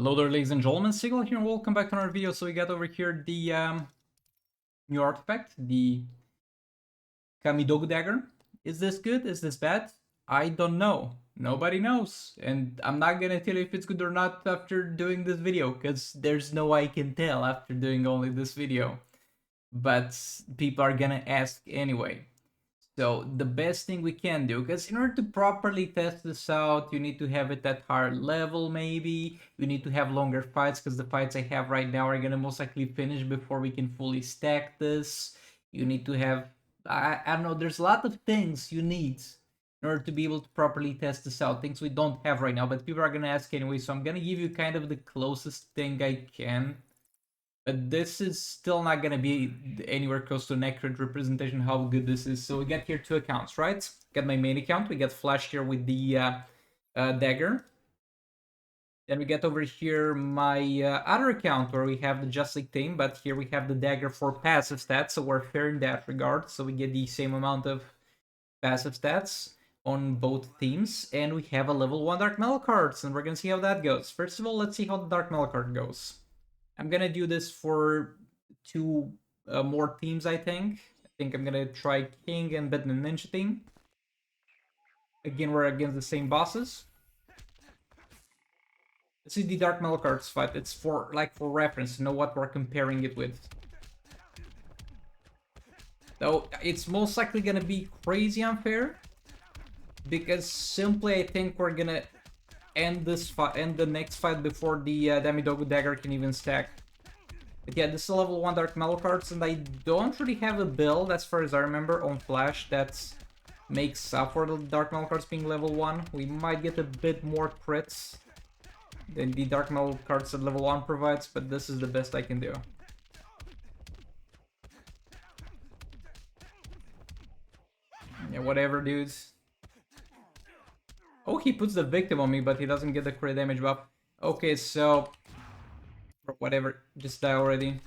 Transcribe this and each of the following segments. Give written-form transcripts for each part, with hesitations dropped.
Hello there, ladies and gentlemen, Sigil here, and welcome back to another video. So we got over here the new artifact, the KAMIDOGU dagger. Is this good? Is this bad? I don't know. Nobody knows. And I'm not gonna tell you if it's good or not after doing this video, because there's no way I can tell after doing only this video. But people are gonna ask anyway. So the best thing we can do, because in order to properly test this out, you need to have it at higher level maybe, you need to have longer fights, because the fights I have right now are gonna most likely finish before we can fully stack this. You need to have, I don't know, there's a lot of things you need in order to be able to properly test this out, things we don't have right now, but people are gonna ask anyway, so I'm gonna give you kind of the closest thing I can. But this is still not gonna be anywhere close to an accurate representation how good this is. So we got here two accounts, right? Got my main account, we got Flash here with the dagger. Then we get over here my other account where we have the Just League team, but here we have the dagger for passive stats, so we're fair in that regard. So we get the same amount of passive stats on both teams, and we have a level 1 Dark Metal cards, and we're gonna see how that goes. First of all, let's see how the Dark Metal card goes. I'm gonna do this for two more teams, I think. I think I'm gonna try King and Batman Ninja team. Again, we're against the same bosses. This is the Dark Metal cards fight. It's for reference to know what we're comparing it with. Though it's most likely gonna be crazy unfair, because simply I think we're gonna end this fight, end the next fight before the KAMIDOGU dagger can even stack. But yeah, this is a level 1 Dark Metal cards, and I don't really have a build, as far as I remember, on Flash that makes up for the Dark Metal cards being level 1. We might get a bit more crits than the Dark Metal cards that level 1 provides, but this is the best I can do. Yeah, whatever, dudes. Oh, he puts the victim on me, but he doesn't get the crit damage buff. Okay, so whatever, just die already.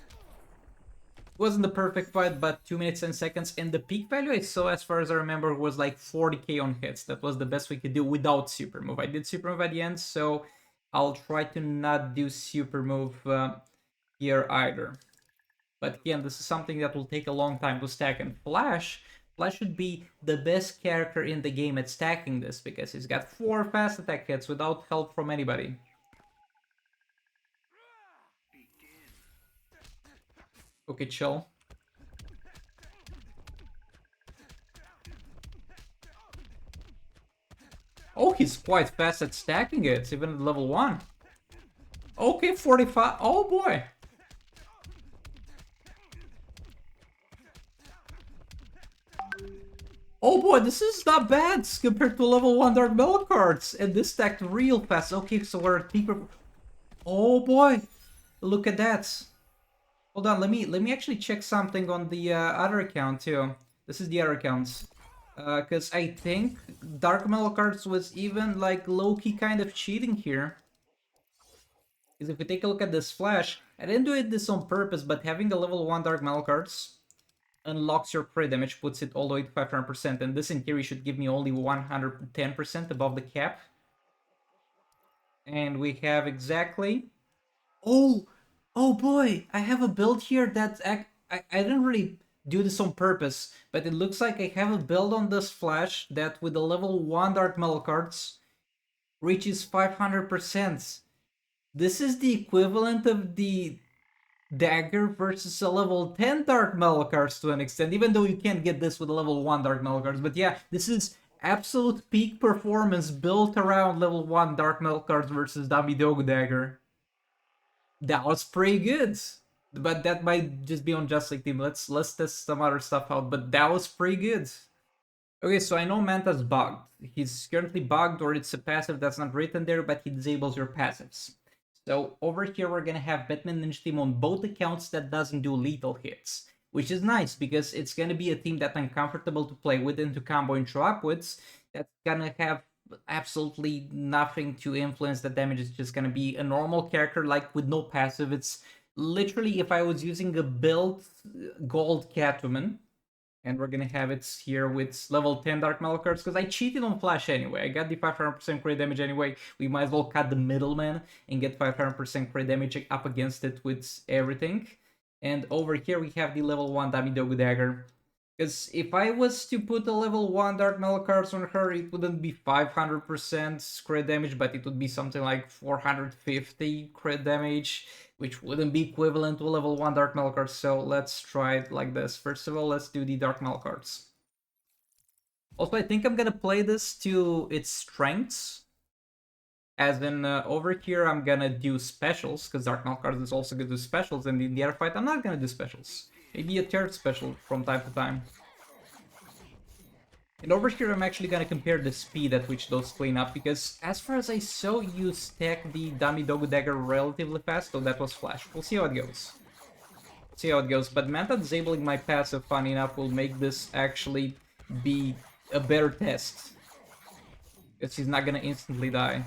Wasn't the perfect fight, but 2 minutes and seconds, and the peak value I saw, as far as I remember, was like 40k on hits. That was the best we could do without super move. I did super move at the end, so I'll try to not do super move here either. But again, this is something that will take a long time to stack, and Flash should be the best character in the game at stacking this, because he's got 4 fast attack hits without help from anybody. Okay, chill. Oh, he's quite fast at stacking it, even at level 1. Okay, 45. Oh boy. Oh boy, this is not bad compared to level 1 Dark Metal cards. And this stacked real fast. Okay, so we're at peak. Oh boy. Look at that. Hold on, let me actually check something on the other account too. This is the other account. Because I think Dark Metal cards was even like low-key kind of cheating here. Because if we take a look at this Flash, I didn't do this on purpose, but having a level 1 Dark Metal cards unlocks your crit damage, puts it all the way to 500%, and this in theory should give me only 110% above the cap. And we have exactly... Oh boy, I have a build here that I didn't really do this on purpose, but it looks like I have a build on this Flash that with the level 1 Dark Metal cards reaches 500%. This is the equivalent of the dagger versus a level 10 Dark Metal cards to an extent, even though you can't get this with a level 1 Dark Metal cards. But yeah, this is absolute peak performance built around level 1 Dark Metal cards versus KAMIDOGU dagger. That was pretty good. But that might just be on Just League team. Let's test some other stuff out, but that was pretty good. Okay, so I know Manta's bugged. He's currently bugged, or it's a passive that's not written there, but he disables your passives. So over here we're gonna have Batman Ninja team on both accounts that doesn't do lethal hits, which is nice because it's gonna be a team that I'm comfortable to play with and to combo intro upwards. That's gonna have absolutely nothing to influence the damage. It's just gonna be a normal character, like with no passive. It's literally if I was using a build Gold Catwoman, And we're gonna have it here with level 10 Dark Metal cards, because I cheated on Flash anyway. I got the 500% crit damage anyway. We might as well cut the middleman and get 500% crit damage up against it with everything. And over here we have the level 1 DAGGER Dagger. Because if I was to put a level 1 Dark Metal cards on her, it wouldn't be 500% crit damage, but it would be something like 450 crit damage, which wouldn't be equivalent to a level 1 Dark Metal card. So let's try it like this. First of all, let's do the Dark Metal cards. Also, I think I'm gonna play this to its strengths. As in, over here, I'm gonna do specials, because Dark Metal cards is also good to do specials, and in the other fight, I'm not gonna do specials. Maybe a third special from time to time. And over here, I'm actually gonna compare the speed at which those clean up, because as far as I saw, you stack the KAMIDOGU Dagger relatively fast, so that was Flash. We'll see how it goes. See how it goes. But Manta disabling my passive, funny enough, will make this actually be a better test. Because he's not gonna instantly die.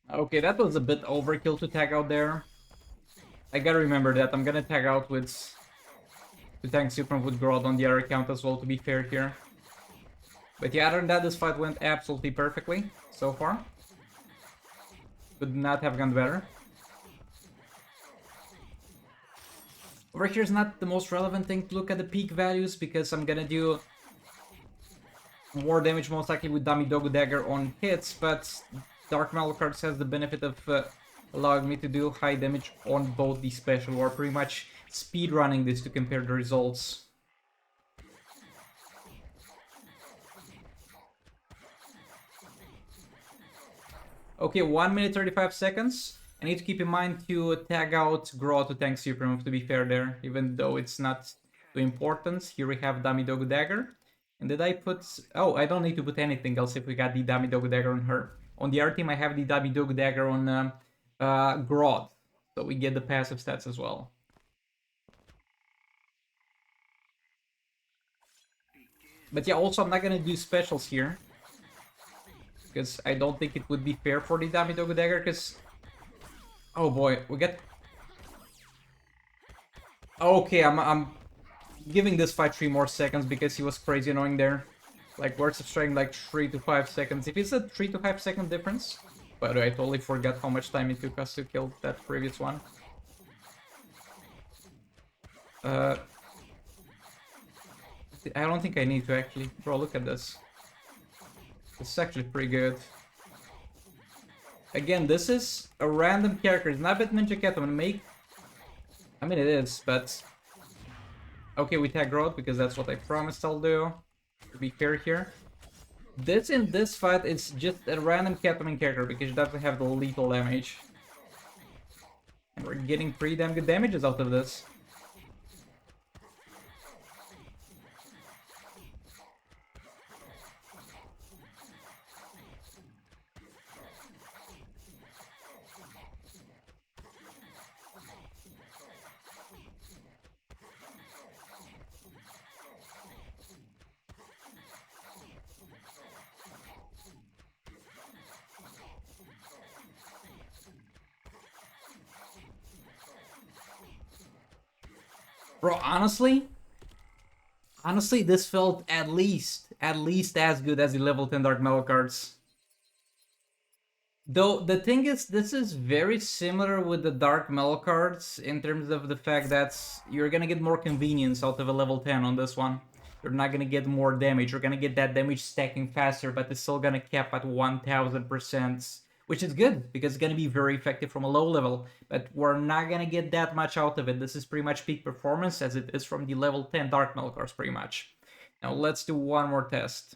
Okay, that was a bit overkill to tag out there. I gotta remember that. I'm gonna tag out with... to tank Supreme with Grodd on the other account as well, to be fair here. But yeah, other than that, this fight went absolutely perfectly so far. Could not have gone better. Over here is not the most relevant thing to look at the peak values, because I'm gonna do more damage most likely with KAMIDOGU Dagger on hits, but Dark Metal cards has the benefit of allowing me to do high damage on both the special. We're pretty much speedrunning this to compare the results. Okay, 1 minute 35 seconds. I need to keep in mind to tag out Grodd to tank Supreme, to be fair there, even though it's not too important. Here we have KAMIDOGU Dagger. And did I put... oh, I don't need to put anything else if we got the KAMIDOGU Dagger on her. On the other team, I have the KAMIDOGU Dagger on Grodd. So we get the passive stats as well. But yeah, also I'm not gonna do specials here. Because I don't think it would be fair for the KAMIDOGU Dagger, because... oh boy, we get... okay, I'm giving this fight 3 more seconds because he was crazy annoying there. Like, we're subtracting like 3 to 5 seconds. If it's a 3 to 5 second difference... by the way, I totally forgot how much time it took us to kill that previous one. I don't think I need to actually. Bro, look at this. This is actually pretty good. Again, this is a random character. It's not a bit Ninja Cat. I'm gonna make... I mean, it is, but... okay, we tag Grodd because that's what I promised I'll do. To be fair here. This in this fight is just a random Catwoman character because it doesn't have the lethal damage. And we're getting pretty damn good damages out of this. Bro, honestly, this felt at least as good as the level 10 Dark Metal cards. Though, the thing is, this is very similar with the Dark Metal cards in terms of the fact that you're gonna get more convenience out of a level 10 on this one. You're not gonna get more damage, you're gonna get that damage stacking faster, but it's still gonna cap at 1000%. Which is good, because it's going to be very effective from a low level, but we're not going to get that much out of it. This is pretty much peak performance, as it is from the level 10 Dark Metal cards, pretty much. Now let's do one more test.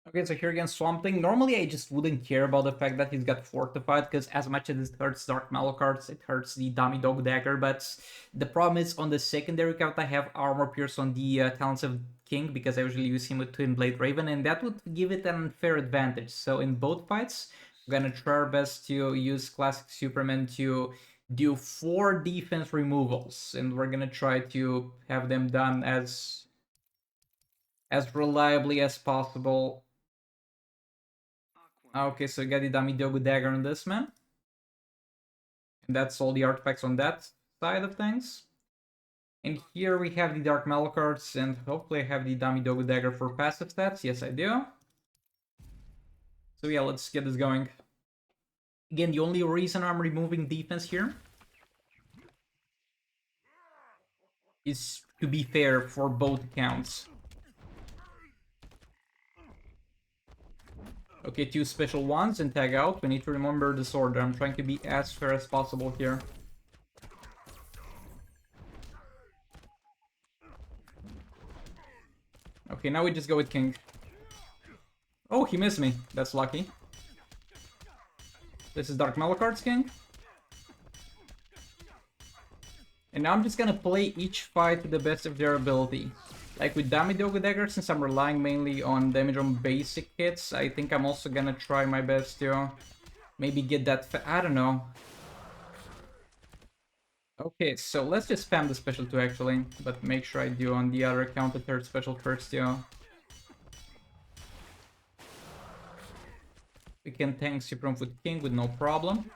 Okay, so here again, Swamp Thing. Normally I just wouldn't care about the fact that he's got Fortified, because as much as it hurts Dark Metal cards, it hurts the KAMIDOGU Dagger, but the problem is on the secondary count I have Armor Pierce on the Talents of King, because I usually use him with Twin Blade Raven, and that would give it an unfair advantage. So in both fights, We're gonna try our best to use Classic Superman to do 4 defense removals, and we're gonna try to have them done as reliably as possible. Okay, so we got the Damidogu dagger on this man. And that's all the artifacts on that side of things. And here we have the Dark Metal cards, and hopefully I have the Damidogu dagger for passive stats. Yes, I do. So yeah, let's get this going. Again, the only reason I'm removing defense here is to be fair for both accounts. Okay, 2 special ones and tag out. We need to remember this order. I'm trying to be as fair as possible here. Okay, now we just go with King. Oh, he missed me. That's lucky. This is Dark Malakard's King. And now I'm just gonna play each fight to the best of their ability. Like with Damidogu Dagger, since I'm relying mainly on damage on basic hits, I think I'm also gonna try my best to maybe get that I don't know. Okay, so let's just spam the special 2 actually, but make sure I do on the other account the 3rd special first too. We can tank Supreme with King with no problem.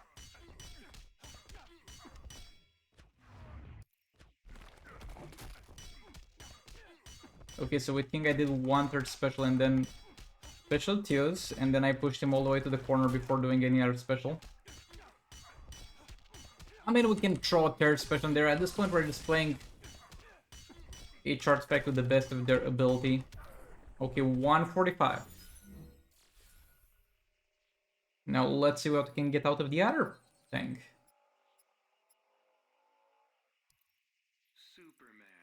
Okay, so with King I did 1/3 special and then special 2s, and then I pushed him all the way to the corner before doing any other special. I mean, we can throw a 3rd special in there. At this point, we're just playing each artifact with the best of their ability. Okay, 145. Now let's see what we can get out of the other thing.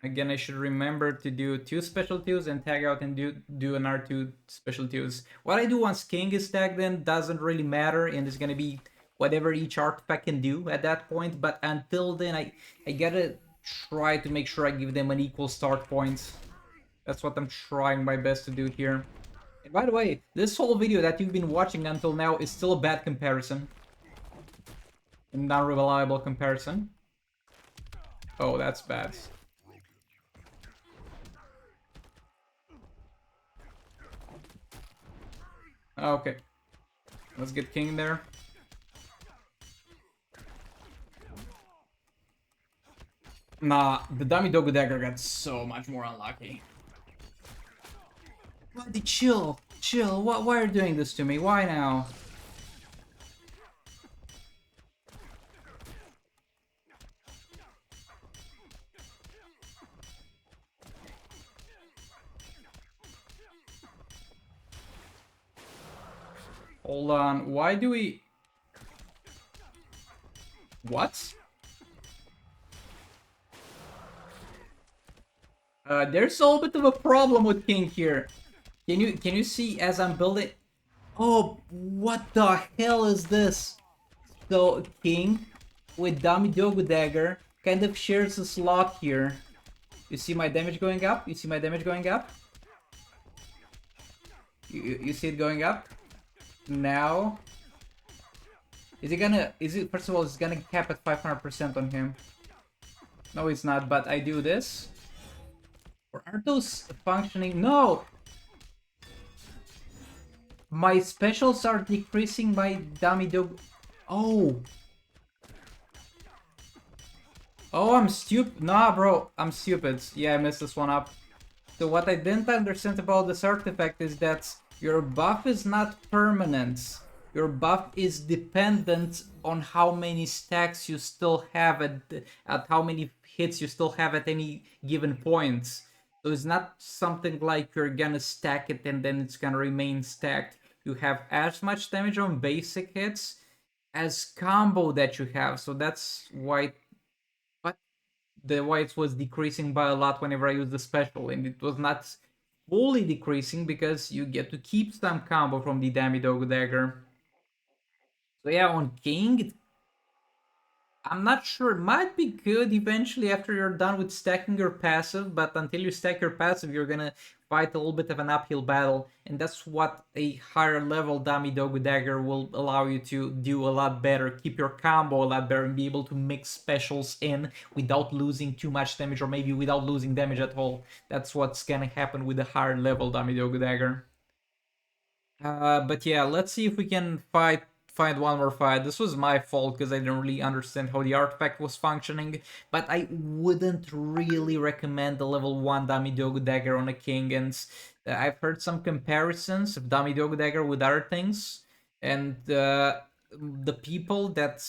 Again, I should remember to do 2 special 2s and tag out and do another 2 special 2s. What I do once King is tagged in doesn't really matter, and it's gonna be whatever each artifact can do at that point. But until then, I gotta try to make sure I give them an equal start point. That's what I'm trying my best to do here. And by the way, this whole video that you've been watching until now is still a bad comparison. A non-reliable comparison. Oh, that's bad. Okay. Let's get King there. Nah, the Damidogu dagger got so much more unlucky. Buddy, chill. Chill. Why are you doing this to me? Why now? Hold on. Why do we... What? There's a little bit of a problem with King here. Can you see as I'm building? Oh, what the hell is this? So King with Damidogu dagger kind of shares a slot here. You see my damage going up? You see my damage going up? You see it going up? Now is it first of all it's gonna cap at 500% on him? No, it's not, but I do this. Or are those functioning? No! My specials are decreasing my Damidogu. Oh! Oh, I'm stupid. Nah, bro, I'm stupid. Yeah, I messed this one up. So what I didn't understand about this artifact is that your buff is not permanent. Your buff is dependent on how many stacks you still have at how many hits you still have at any given point. So it's not something like you're gonna stack it and then it's gonna remain stacked. You have as much damage on basic hits as combo that you have. So that's why it was decreasing by a lot whenever I used the special, and it was not fully decreasing because you get to keep some combo from the Damidogu dagger. So yeah, on King, I'm not sure. It might be good eventually after you're done with stacking your passive, but until you stack your passive, you're gonna fight a little bit of an uphill battle, and that's what a higher level Damidogu dagger will allow you to do a lot better, keep your combo a lot better, and be able to mix specials in without losing too much damage, or maybe without losing damage at all. That's what's gonna happen with the higher level Damidogu dagger. But yeah, let's see if we can find one more fight. This was my fault because I didn't really understand how the artifact was functioning, but I wouldn't really recommend the level 1 Damidogu dagger on a king, and I've heard some comparisons of Damidogu dagger with other things, and the people that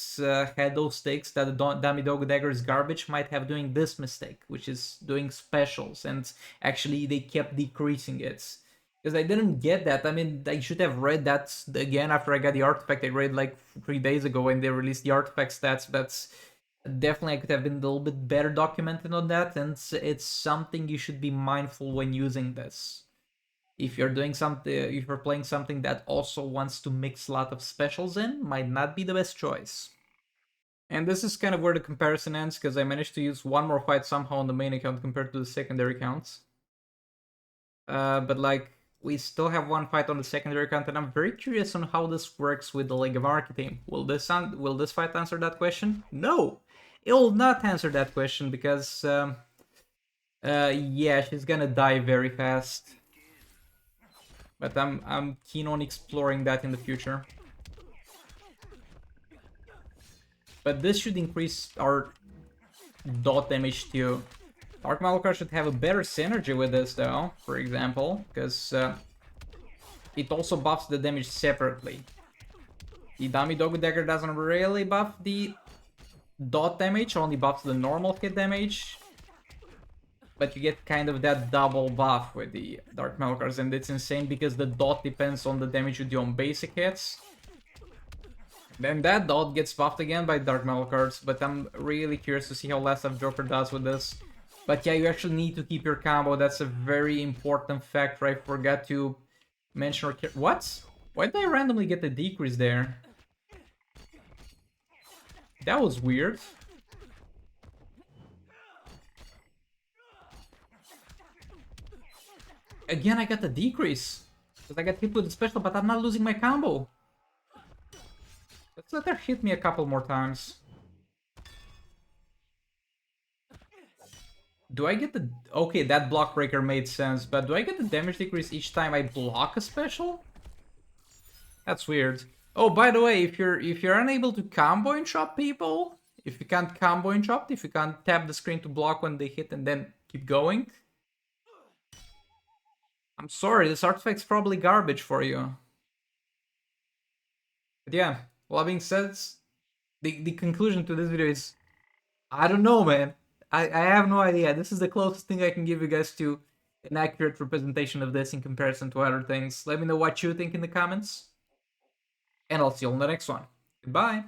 had those takes that the Damidogu dagger is garbage might have doing this mistake, which is doing specials, and actually they kept decreasing it. Because I didn't get that. I mean, I should have read that again after I got the artifact. I read like 3 days ago when they released the artifact stats, but definitely I could have been a little bit better documented on that, and it's something you should be mindful when using this. If you're doing something, if you're playing something that also wants to mix a lot of specials in, might not be the best choice. And this is kind of where the comparison ends, because I managed to use one more fight somehow on the main account compared to the secondary accounts. But like, we still have one fight on the secondary account, and I'm very curious on how this works with the League of Anarchy team. Will this fight answer that question? No, it will not answer that question because yeah, she's gonna die very fast. But I'm keen on exploring that in the future. But this should increase our dot damage too. Dark Malachar should have a better synergy with this though, for example, because it also buffs the damage separately. The Damidogu dagger doesn't really buff the dot damage, only buffs the normal hit damage. But you get kind of that double buff with the Dark Malachars, and it's insane because the dot depends on the damage you do on basic hits. Then that dot gets buffed again by Dark Malachars, but I'm really curious to see how Last of Joker does with this. But yeah, you actually need to keep your combo. That's a very important factor. I forgot to mention. What? Why did I randomly get the decrease there? That was weird. Again, I got the decrease. Because I got hit with the special, but I'm not losing my combo. Let's let her hit me a couple more times. Do I get the... Okay, that block breaker made sense, but do I get the damage decrease each time I block a special? That's weird. Oh, by the way, if you're unable to combo interrupt people, if you can't combo interrupt, if you can't tap the screen to block when they hit and then keep going, I'm sorry, this artifact's probably garbage for you. But yeah, well, that being said, the conclusion to this video is, I don't know, man. I have no idea. This is the closest thing I can give you guys to an accurate representation of this in comparison to other things. Let me know what you think in the comments, and I'll see you on the next one. Goodbye.